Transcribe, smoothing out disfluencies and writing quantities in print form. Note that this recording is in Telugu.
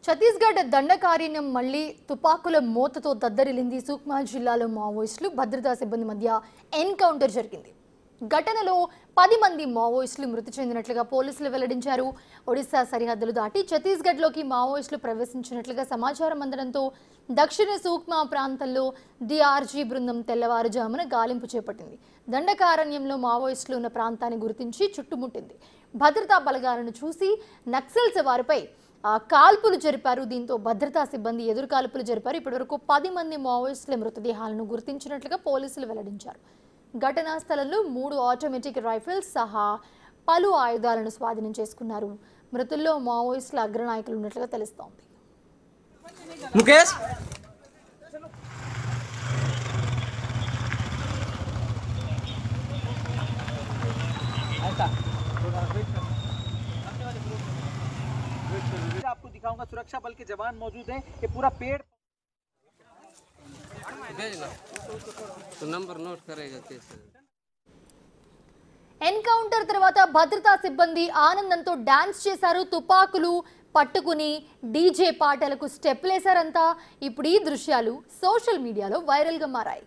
ఛత్తీస్గఢ్ దండకారణ్యం మళ్లీ తుపాకుల మోతతో దద్దరిల్లింది. సుక్మా జిల్లాలో మావోయిస్టులు భద్రతా సిబ్బంది మధ్య ఎన్కౌంటర్ జరిగింది. ఘటనలో 10 మంది మావోయిస్టులు మృతి చెందినట్లుగా పోలీసులు వెల్లడించారు. ఒడిశా సరిహద్దులు దాటి ఛత్తీస్గఢ్లోకి మావోయిస్టులు ప్రవేశించినట్లుగా సమాచారం అందడంతో దక్షిణ సుక్మా ప్రాంతంలో డిఆర్జీ బృందం తెల్లవారుజామున గాలింపు చేపట్టింది. దండకారణ్యంలో మావోయిస్టులు ఉన్న ప్రాంతాన్ని గుర్తించి చుట్టుముట్టింది. భద్రతా బలగాలను చూసి నక్సల్స్ వారిపై కాల్పులు జరిపారు. దీంతో భద్రతా సిబ్బంది ఎదురు కాల్పులు జరిపారు. ఇప్పటివరకు 10 మంది మావోయిస్టుల మృతదేహాలను గుర్తించినట్లుగా పోలీసులు వెల్లడించారు. ఘటనా స్థలంలో 3 ఆటోమేటిక్ రైఫిల్స్ సహా పలు ఆయుధాలను స్వాధీనం చేసుకున్నారు. మృతుల్లో మావోయిస్టుల అగ్రనాయకులు ఉన్నట్లుగా తెలుస్తోంది. आपको दिखाऊंगा, सुरक्षा बल के जवान मौजूद हैं। ये पूरा पेड़ भेजना तो नंबर नोट करेगा कैसे। ఎన్కౌంటర్ తర్వాత భద్రతా సిబ్బంది ఆనందంతో డాన్స్ చేశారు. తుపాకులు పట్టుకుని డీజే పాటలకు స్టెప్లేశారంతా. ఇప్పుడు ఈ దృశ్యాలు సోషల్ మీడియాలో వైరల్గా మారాయి.